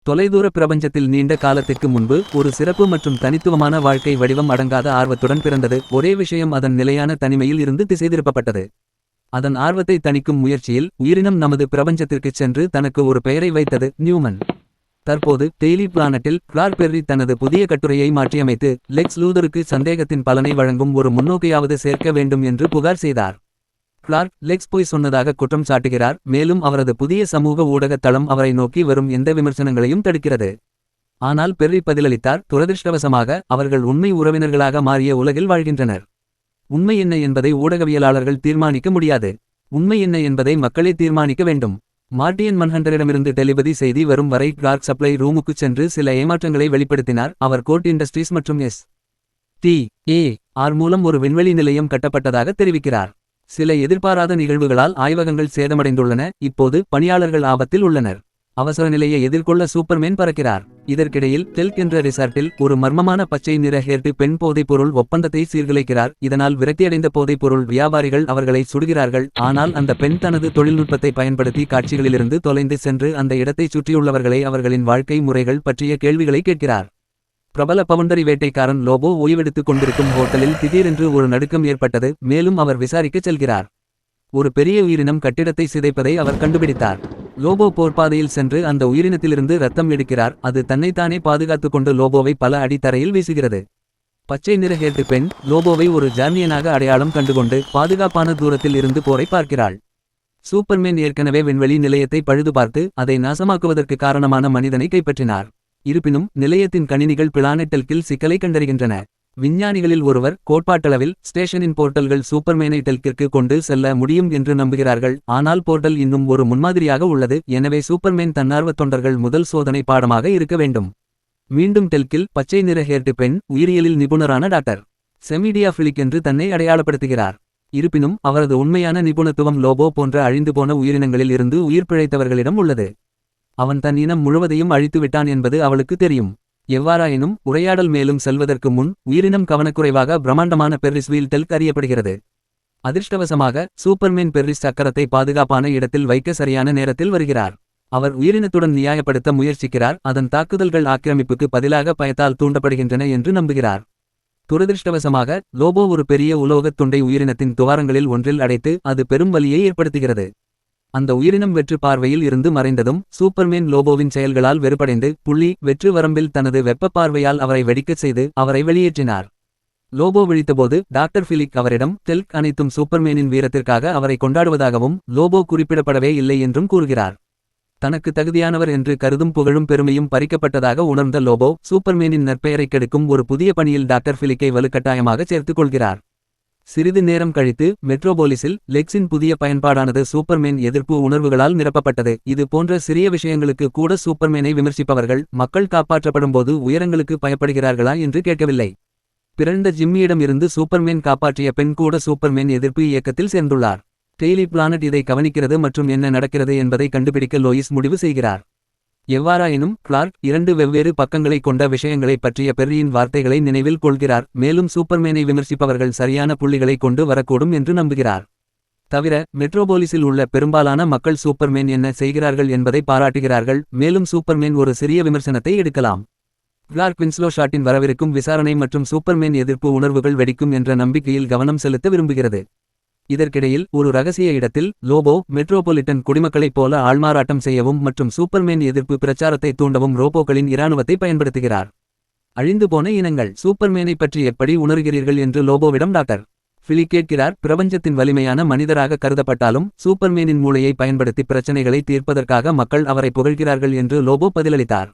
தொலைதூர பிரபஞ்சத்தில் நீண்ட காலத்திற்கு முன்பு ஒரு சிறப்பு மற்றும் தனித்துவமான வாழ்க்கை வடிவம் அடங்காத ஆர்வத்துடன் பிறந்தது. ஒரே விஷயம் அதன் நிலையான தனிமையில் இருந்து திசை திருப்பப்பட்டது. அதன் ஆர்வத்தை தணிக்கும் முயற்சியில் உயிரினம் நமது பிரபஞ்சத்திற்குச் சென்று தனக்கு ஒரு பெயரை வைத்தது, நியூமன். தற்போது டெய்லி பிளானட்டில் கிளார்க் பெர்ரி தனது புதிய கட்டுரையை மாற்றியமைத்து லெக்ஸ் லூதருக்கு சந்தேகத்தின் பலனை வழங்கும் ஒரு முன்னோக்கையாவது சேர்க்க வேண்டும் என்று புகார் செய்தார். கிளார்க் லெக்ஸ் பொய் சொன்னதாக குற்றம் சாட்டுகிறார், மேலும் அவரது புதிய சமூக ஊடக தளம் அவரை நோக்கி வரும் எந்த விமர்சனங்களையும் தடுக்கிறது. ஆனால் பெர்ரி பதிலளித்தார், துரதிர்ஷ்டவசமாக அவர்கள் உண்மை உறவினர்களாக மாறிய உலகில் வாழ்கின்றனர். உண்மை என்ன என்பதை ஊடகவியலாளர்கள் தீர்மானிக்க முடியாது. உண்மை என்ன என்பதை மக்களே தீர்மானிக்க வேண்டும். மார்டியன் மன்ஹண்டரிடமிருந்து டெலிபதி செய்தி வரும் வரை கிளார்க் சப்ளை ரூமுக்குச் சென்று சில ஏமாற்றங்களை வெளிப்படுத்தினார். அவர் கோர்ட் இண்டஸ்ட்ரீஸ் மற்றும் STAR மூலம் ஒரு விண்வெளி நிலையம் கட்டப்பட்டதாக தெரிவிக்கிறார். சில எதிர்பாராத நிகழ்வுகளால் ஆய்வகங்கள் சேதமடைந்துள்ளன. இப்போது பணியாளர்கள் ஆபத்தில் உள்ளனர். அவசர நிலையை எதிர்கொள்ள சூப்பர்மேன் பறக்கிறார். இதற்கிடையில் டெல்க் என்ற ரிசார்ட்டில் ஒரு மர்மமான பச்சை நிற ஹேர்டு பெண் போதைப்பொருள் ஒப்பந்தத்தை சீர்குலைக்கிறார். இதனால் விரக்தியடைந்த போதைப்பொருள் வியாபாரிகள் அவர்களை சுடுகிறார்கள். ஆனால் அந்த பெண் தனது தொழில்நுட்பத்தை பயன்படுத்தி காட்சிகளிலிருந்து தொலைந்து சென்று அந்த இடத்தைச் சுற்றியுள்ளவர்களை அவர்களின் வாழ்க்கை முறைகள் பற்றிய கேள்விகளை கேட்கிறார். பிரபல பவுண்டரி வேட்டைக்காரன் லோபோ ஓய்வெடுத்துக் கொண்டிருக்கும் ஹோட்டலில் திடீரென்று ஒரு நடுக்கம் ஏற்பட்டது. மேலும் அவர் விசாரிக்கச் செல்கிறார். ஒரு பெரிய உயிரினம் கட்டிடத்தை சிதைப்பதை அவர் கண்டுபிடித்தார். லோபோ போர்ப்பாதையில் சென்று அந்த உயிரினத்திலிருந்து ரத்தம் எடுக்கிறார். அது தன்னைத்தானே பாதுகாத்துக் கொண்டு லோபோவை பல அடி தரையில் வீசுகிறது. பச்சை நிற ஹேர்டு பெண் லோபோவை ஒரு ஜார்னியனாக அடையாளம் கண்டுகொண்டு பாதுகாப்பான தூரத்தில் இருந்து போரை பார்க்கிறாள். சூப்பர்மேன் ஏற்கனவே விண்வெளி நிலையத்தை பழுதுபார்த்து அதை நாசமாக்குவதற்கு காரணமான மனிதனை கைப்பற்றினார். இருப்பினும் நிலையத்தின் கணினிகள் பிளானெட்டெல்கில் சிக்கலை கண்டறிகின்றன. விஞ்ஞானிகளில் ஒருவர் கோட்பாட்டளவில் ஸ்டேஷனின் போர்ட்டல்கள் சூப்பர்மேனை டெல்கிற்கு கொண்டு செல்ல முடியும் என்று நம்புகிறார்கள். ஆனால் போர்ட்டல் இன்னும் ஒரு முன்மாதிரியாக உள்ளது. எனவே சூப்பர்மேன் தன்னார்வ தொண்டர்கள் முதல் சோதனை பாடமாக இருக்க வேண்டும். மீண்டும் டெல்கில் பச்சை நிற ஹேர்டு பெண் உயிரியலில் நிபுணரான டாக்டர் செமிடியா ஃபிலிக் என்று தன்னை அடையாளப்படுத்துகிறார். இருப்பினும் அவரது உண்மையான நிபுணத்துவம் லோபோ போன்ற அழிந்து போன உயிரினங்களில் இருந்து உயிர் பிழைத்தவர்களிடம் உள்ளது. அவன் தன் இனம் முழுவதையும் அழித்துவிட்டான் என்பது அவளுக்கு தெரியும். எவ்வாறாயினும் உரையாடல் மேலும் செல்வதற்கு முன் உயிரினம் கவனக்குறைவாக பிரம்மாண்டமான பெர்ரிஸ்வீல் டெல்க் அறியப்படுகிறது. அதிர்ஷ்டவசமாக சூப்பர்மேன் பெர்ரிஸ் சக்கரத்தை பாதுகாப்பான இடத்தில் வைக்க சரியான நேரத்தில் வருகிறார். அவர் உயிரினத்துடன் நியாயப்படுத்த முயற்சிக்கிறார். அதன் தாக்குதல்கள் ஆக்கிரமிப்புக்கு பதிலாக பயத்தால் தூண்டப்படுகின்றன என்று நம்புகிறார். துரதிர்ஷ்டவசமாக லோபோ ஒரு பெரிய உலோகத் துண்டை உயிரினத்தின் துவாரங்களில் ஒன்றில் அடைத்து அது பெரும் வலியை ஏற்படுத்துகிறது. அந்த உயிரினம் வெற்று பார்வையில் இருந்து மறைந்ததும் சூப்பர்மேன் லோபோவின் செயல்களால் வெறுப்படைந்து வெற்று வரம்பில் தனது வெப்ப பார்வையால் அவரை வெடிக்கச் செய்து அவரை வெளியேற்றினார். லோபோ விழித்தபோது டாக்டர் ஃபிலிக் அவரிடம் டெல்க் அனைத்தும் சூப்பர்மேனின் வீரத்திற்காக அவரை கொண்டாடுவதாகவும் லோபோ குறிப்பிடப்படவே இல்லை என்றும் கூறுகிறார். தனக்கு தகுதியானவர் என்று கருதும் புகழும் பெருமையும் பறிக்கப்பட்டதாக உணர்ந்த லோபோ சூப்பர்மேனின் நற்பெயரை கெடுக்கும் ஒரு புதிய பணியில் டாக்டர் ஃபிலிக்கை வலுக்கட்டாயமாக சேர்த்துக் கொள்கிறார். சிறிது நேரம் கழித்து மெட்ரோபோலிஸில் லெக்ஸின் புதிய பயன்பாடானது சூப்பர்மேன் எதிர்ப்பு உணர்வுகளால் நிரப்பப்பட்டது. இது போன்ற சிறிய விஷயங்களுக்கு கூட சூப்பர்மேனை விமர்சிப்பவர்கள் மக்கள் காப்பாற்றப்படும்போது உயரங்களுக்கு பயப்படுகிறார்களா என்று கேட்கவில்லை. பிறந்த ஜிம்மியிடம் இருந்து சூப்பர்மேன் காப்பாற்றிய பெண் கூட சூப்பர்மேன் எதிர்ப்பு இயக்கத்தில் சேர்ந்துள்ளார். டெய்லி பிளானட் இதை கவனிக்கிறது மற்றும் என்ன நடக்கிறது என்பதை கண்டுபிடிக்க லோயிஸ் முடிவு செய்கிறார். எவ்வாறாயினும் கிளார்க் 2 வெவ்வேறு பக்கங்களை கொண்ட விஷயங்களை பற்றிய பெர்ரியின் வார்த்தைகளை நினைவில் கொள்கிறார். மேலும் சூப்பர்மேனை விமர்சிப்பவர்கள் சரியான புள்ளிகளை கொண்டு வரக்கூடும் என்று நம்புகிறார். தவிர மெட்ரோபோலிஸில் உள்ள பெரும்பாலான மக்கள் சூப்பர்மேன் என்ன செய்கிறார்கள் என்பதை பாராட்டுகிறார்கள். மேலும் சூப்பர்மேன் ஒரு சிறிய விமர்சனத்தை எடுக்கலாம். கிளார்க் வின்ஸ்லோ ஷாட்டின் வரவிருக்கும் விசாரணை மற்றும் சூப்பர்மேன் எதிர்ப்பு உணர்வுகள் வெடிக்கும் என்ற நம்பிக்கையில் கவனம் செலுத்த விரும்புகிறது. இதற்கிடையில் ஒரு ரகசிய இடத்தில் லோபோ மெட்ரோபொலிட்டன் குடிமக்களைப் போல ஆள்மாறாட்டம் செய்யவும் மற்றும் சூப்பர்மேன் எதிர்ப்பு பிரச்சாரத்தை தூண்டவும் ரோபோக்களின் இராணுவத்தை பயன்படுத்துகிறார். அழிந்து போன இனங்கள் சூப்பர்மேனை பற்றி எப்படி உணர்கிறீர்கள் என்று லோபோவிடம் டாக்டர் ஃபிலிக் கேட்கிறார். பிரபஞ்சத்தின் வலிமையான மனிதராக கருதப்பட்டாலும் சூப்பர்மேனின் மூளையை பயன்படுத்தி பிரச்சனைகளை தீர்ப்பதற்காக மக்கள் அவரை புகழ்கிறார்கள் என்று லோபோ பதிலளித்தார்.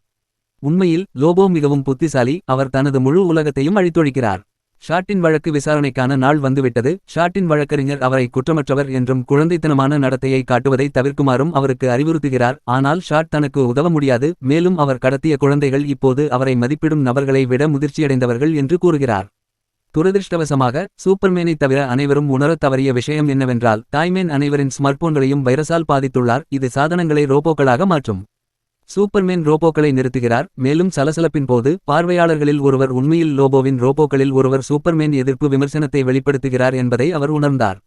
உண்மையில் லோபோ மிகவும் புத்திசாலி. அவர் தனது முழு உலகத்தையும் அழித்தொழிக்கிறார். ஷாட்டின் வழக்கு விசாரணைக்கான நாள் வந்துவிட்டது. ஷாட்டின் வழக்கறிஞர் அவரை குற்றமற்றவர் என்றும் குழந்தைத்தனமான நடத்தையை காட்டுவதை தவிர்க்குமாறும் அவருக்கு அறிவுறுத்துகிறார். ஆனால் ஷாட் தனக்கு உதவ முடியாது. மேலும் அவர் கடத்திய குழந்தைகள் இப்போது அவரை மதிப்பிடும் நபர்களை விட முதிர்ச்சியடைந்தவர்கள் என்று கூறுகிறார். துரதிர்ஷ்டவசமாக சூப்பர்மேனை தவிர அனைவரும் உணரத் தவறிய விஷயம் என்னவென்றால் டாய்மேன் அனைவரின் ஸ்மார்ட்போன்களையும் வைரஸால் பாதித்துள்ளார். இது சாதனங்களை ரோபோக்களாக மாற்றும். சூப்பர்மேன் ரோபோக்களை நிறுத்துகிறார். மேலும் சலசலப்பின் போது பார்வையாளர்களில் ஒருவர் உண்மையில் லோபோவின் ரோபோக்களில் ஒருவர் சூப்பர்மேன் எதிர்ப்பு விமர்சனத்தை வெளிப்படுத்துகிறார் என்பதை அவர் உணர்ந்தார்.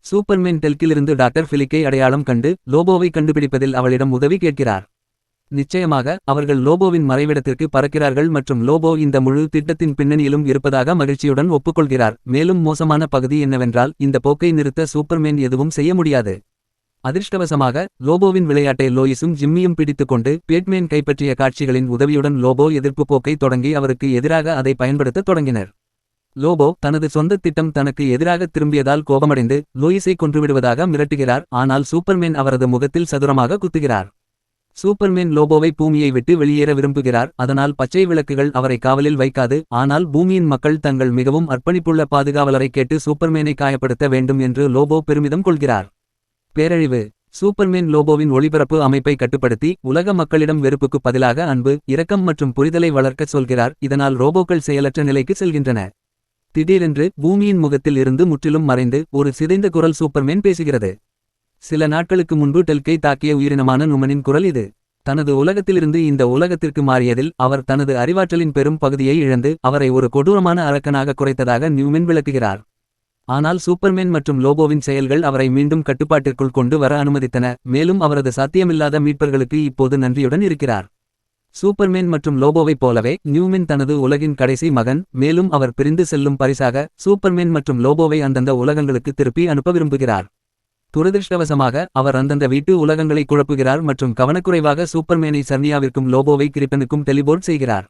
சூப்பர்மேன் டெல்கிலிருந்து டாக்டர் ஃபிலிக்கை அடையாளம் கண்டு லோபோவை கண்டுபிடிப்பதில் அவளிடம் உதவி கேட்கிறார். நிச்சயமாக அவர்கள் லோபோவின் மறைவிடத்திற்கு பறக்கிறார்கள் மற்றும் லோபோ இந்த முழு திட்டத்தின் பின்னணியிலும் இருப்பதாக மகிழ்ச்சியுடன் ஒப்புக்கொள்கிறார். மேலும் மோசமான பகுதி என்னவென்றால் இந்த போக்கை நிறுத்த சூப்பர்மேன் எதுவும் செய்ய முடியாது. அதிர்ஷ்டவசமாக லோபோவின் விளையாட்டை லோயிஸும் ஜிம்மியும் பிடித்துக்கொண்டு பேட்மேன் கைப்பற்றிய காட்சிகளின் உதவியுடன் லோபோ எதிர்ப்பு போக்கை தொடங்கி அவருக்கு எதிராக அதை பயன்படுத்தத் தொடங்கினர். லோபோ தனது சொந்த திட்டம் தனக்கு எதிராக திரும்பியதால் கோபமடைந்து லோயிஸை கொன்றுவிடுவதாக மிரட்டுகிறார். ஆனால் சூப்பர்மேன் அவரது முகத்தில் சதுரமாக குத்துகிறார். சூப்பர்மேன் லோபோவை பூமியை விட்டு வெளியேற விரும்புகிறார். அதனால் பச்சை விளக்குகள் அவரை காவலில் வைக்காது. ஆனால் பூமியின் மக்கள் தங்கள் மிகவும் அர்ப்பணிப்புள்ள பாதுகாவலரை கேட்டு சூப்பர்மேனை காயப்படுத்த வேண்டும் என்று லோபோ பெருமிதம் கொள்கிறார். பேரழிவு. சூப்பர்மேன் லோபோவின் ஒளிபரப்பு அமைப்பை கட்டுப்படுத்தி உலக மக்களிடம் வெறுப்புக்கு பதிலாக அன்பு, இரக்கம் மற்றும் புரிதலை வளர்க்கச் சொல்கிறார். இதனால் ரோபோக்கள் செயலற்ற நிலைக்கு செல்கின்றன. திடீரென்று பூமியின் முகத்தில் இருந்து முற்றிலும் மறைந்து ஒரு சிதைந்த குரல் சூப்பர்மேன் பேசுகிறது. சில நாட்களுக்கு முன்பு டெல்கை தாக்கிய உயிரினமான நுமனின் குரல் இது. தனது உலகத்திலிருந்து இந்த உலகத்திற்கு மாறியதில் அவர் தனது அறிவாற்றலின் பெரும் பகுதியை இழந்து அவரை ஒரு கொடூரமான அரக்கனாக குறைத்ததாக நியூமன் விளக்குகிறார். ஆனால் சூப்பர்மேன் மற்றும் லோபோவின் செயல்கள் அவரை மீண்டும் கட்டுப்பாட்டிற்குள் கொண்டு வர அனுமதித்தன. மேலும் அவரது சாத்தியமில்லாத மீட்பர்களுக்கு இப்போது நன்றியுடன் இருக்கிறார். சூப்பர்மேன் மற்றும் லோபோவைப் போலவே நியூமன் தனது உலகின் கடைசி மகன். மேலும் அவர் பிரிந்து செல்லும் பரிசாக சூப்பர்மேன் மற்றும் லோபோவை அந்தந்த உலகங்களுக்கு திருப்பி அனுப்ப விரும்புகிறார். துரதிருஷ்டவசமாக அவர் அந்தந்த வீட்டு உலகங்களை குழப்புகிறார் மற்றும் கவனக்குறைவாக சூப்பர்மேனை சர்னியாவிற்கும் லோபோவை கிரிப்பனுக்கும் டெலிபோர்ட் செய்கிறார்.